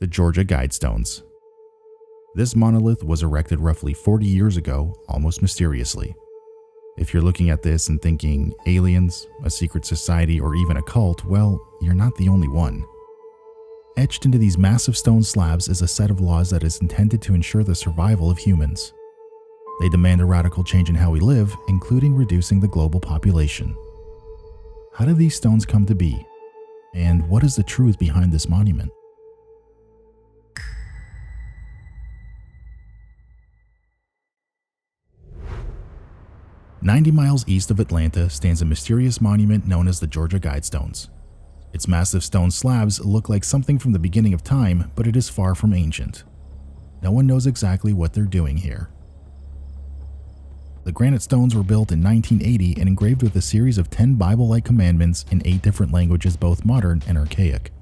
The Georgia Guidestones. This monolith was erected roughly 40 years ago, almost mysteriously. If you're looking at this and thinking aliens, a secret society, or even a cult, well, you're not the only one. Etched into these massive stone slabs is a set of laws that is intended to ensure the survival of humans. They demand a radical change in how we live, including reducing the global population. How did these stones come to be? And what is the truth behind this monument? "90 miles east of Atlanta stands a mysterious monument known as the Georgia Guidestones. Its massive stone slabs look like something from the beginning of time, but it is far from ancient. No one knows exactly what they're doing here. The granite stones were built in 1980 and engraved with a series of 10 Bible-like commandments in 8 different languages, both modern and archaic.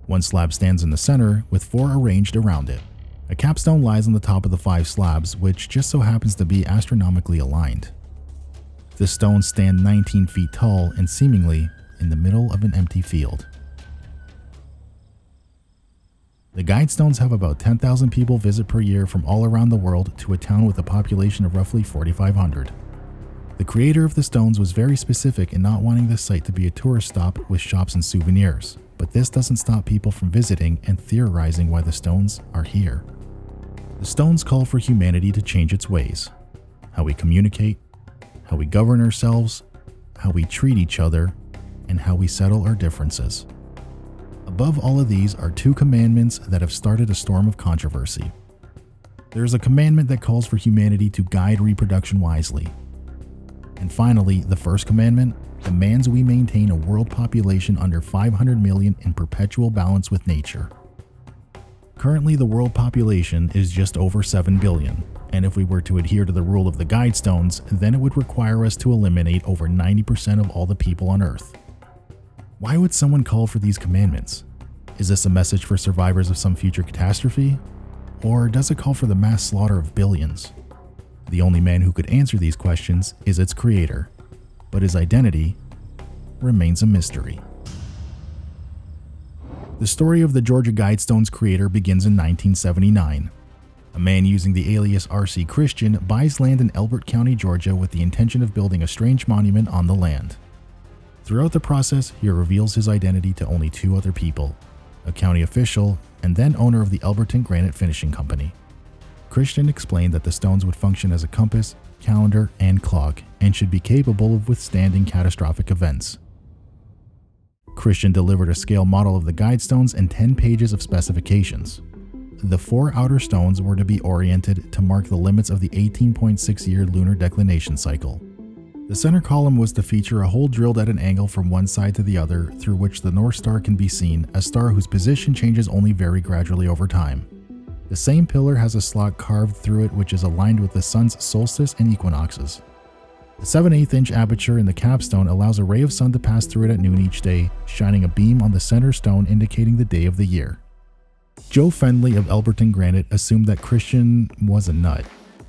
One slab stands in the center, with 4 arranged around it. A capstone lies on the top of the 5 slabs, which just so happens to be astronomically aligned. The stones stand 19 feet tall and seemingly in the middle of an empty field. The Guidestones have about 10,000 people visit per year from all around the world to a town with a population of roughly 4,500. The creator of the stones was very specific in not wanting this site to be a tourist stop with shops and souvenirs, but this doesn't stop people from visiting and theorizing why the stones are here. The stones call for humanity to change its ways, how we communicate, how we govern ourselves, how we treat each other, and how we settle our differences. Above all of these are 2 commandments that have started a storm of controversy. There is a commandment that calls for humanity to guide reproduction wisely. And finally, the first commandment demands we maintain a world population under 500 million in perpetual balance with nature. Currently, the world population is just over 7 billion, and if we were to adhere to the rule of the Guidestones, then it would require us to eliminate over 90% of all the people on Earth. Why would someone call for these commandments? Is this a message for survivors of some future catastrophe? Or does it call for the mass slaughter of billions? The only man who could answer these questions is its creator, but his identity remains a mystery. The story of the Georgia Guidestones creator begins in 1979. A man using the alias Rosicrucian buys land in Elbert County, Georgia with the intention of building a strange monument on the land. Throughout the process, he reveals his identity to only 2 other people, a county official and then owner of the Elberton Granite Finishing Company. Christian explained that the stones would function as a compass, calendar, and clock, and should be capable of withstanding catastrophic events. Christian delivered a scale model of the Guidestones and 10 pages of specifications. The 4 outer stones were to be oriented to mark the limits of the 18.6-year lunar declination cycle. The center column was to feature a hole drilled at an angle from one side to the other, through which the North Star can be seen, a star whose position changes only very gradually over time. The same pillar has a slot carved through it which is aligned with the sun's solstice and equinoxes. The 7/8-inch aperture in the capstone allows a ray of sun to pass through it at noon each day, shining a beam on the center stone indicating the day of the year. Joe Fendley of Elberton Granite assumed that Christian was a nut.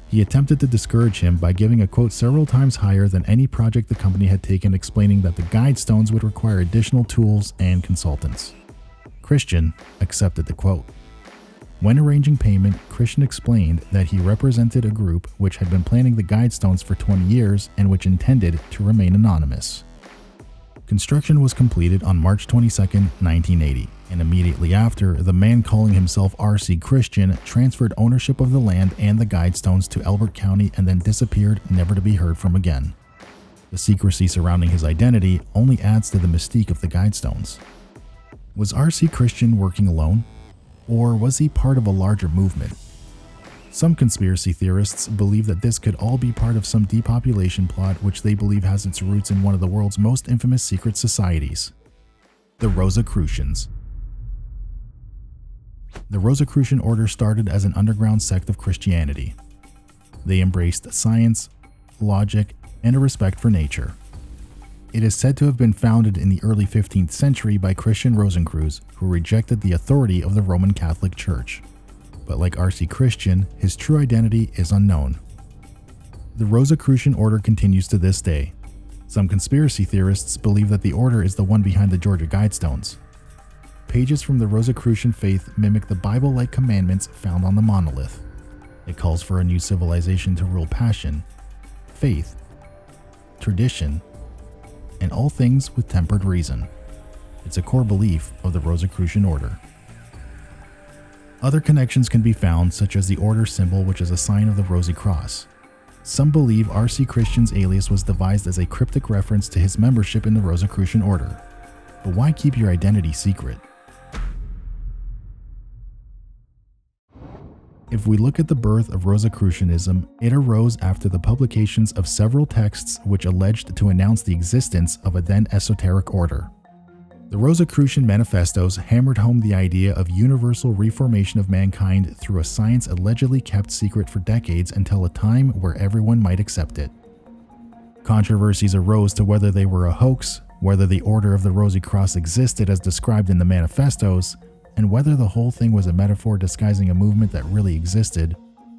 He attempted to discourage him by giving a quote several times higher than any project the company had taken, explaining that the Guidestones would require additional tools and consultants. Christian accepted the quote. When arranging payment, Christian explained that he represented a group which had been planning the Guidestones for 20 years and which intended to remain anonymous. Construction was completed on March 22, 1980, and immediately after, the man calling himself Rosicrucian transferred ownership of the land and the Guidestones to Elbert County and then disappeared, never to be heard from again. The secrecy surrounding his identity only adds to the mystique of the Guidestones. Was Rosicrucian working alone? Or was he part of a larger movement? Some conspiracy theorists believe that this could all be part of some depopulation plot which they believe has its roots in one of the world's most infamous secret societies, the Rosicrucians. The Rosicrucian Order started as an underground sect of Christianity. They embraced science, logic, and a respect for nature. It is said to have been founded in the early 15th century by Christian Rosicrucians who rejected the authority of the Roman Catholic Church. But like Rosicrucian, his true identity is unknown. The Rosicrucian Order continues to this day. Some conspiracy theorists believe that the order is the one behind the Georgia Guidestones. pages from the Rosicrucian faith mimic the Bible-like commandments found on the monolith. It calls for a new civilization to rule passion, faith, tradition, and all things with tempered reason. It's a core belief of the Rosicrucian Order. Other connections can be found, such as the order symbol, which is a sign of the Rosy Cross. Some believe R.C. Christian's alias was devised as a cryptic reference to his membership in the Rosicrucian Order. But why keep your identity secret? If we look at the birth of Rosicrucianism, it arose after the publications of several texts which alleged to announce the existence of a then esoteric order. The Rosicrucian manifestos hammered home the idea of universal reformation of mankind through a science allegedly kept secret for decades until a time where everyone might accept it. Controversies arose to whether they were a hoax, whether the Order of the Rosy Cross existed as described in the manifestos, and whether the whole thing was a metaphor disguising a movement that really existed,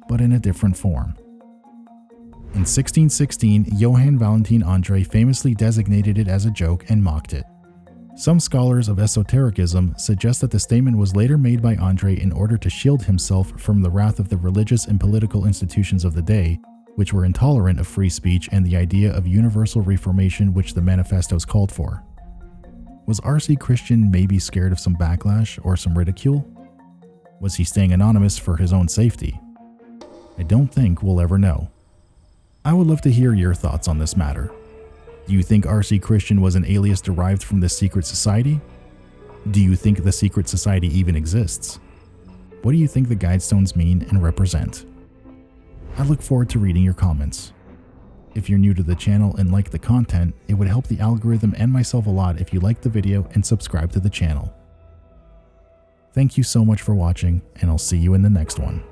but in a different form. In 1616, Johann Valentin André famously designated it as a joke and mocked it. Some scholars of esotericism suggest that the statement was later made by André in order to shield himself from the wrath of the religious and political institutions of the day, which were intolerant of free speech and the idea of universal reformation which the manifestos called for. Was R.C. Christian maybe scared of some backlash or some ridicule? Was he staying anonymous for his own safety? I don't think we'll ever know. I would love to hear your thoughts on this matter. Do you think R.C. Christian was an alias derived from this secret society? Do you think the secret society even exists? What do you think the Guidestones mean and represent? I look forward to reading your comments. If you're new to the channel and like the content, it would help the algorithm and myself a lot if you like the video and subscribe to the channel. Thank you so much for watching, and I'll see you in the next one.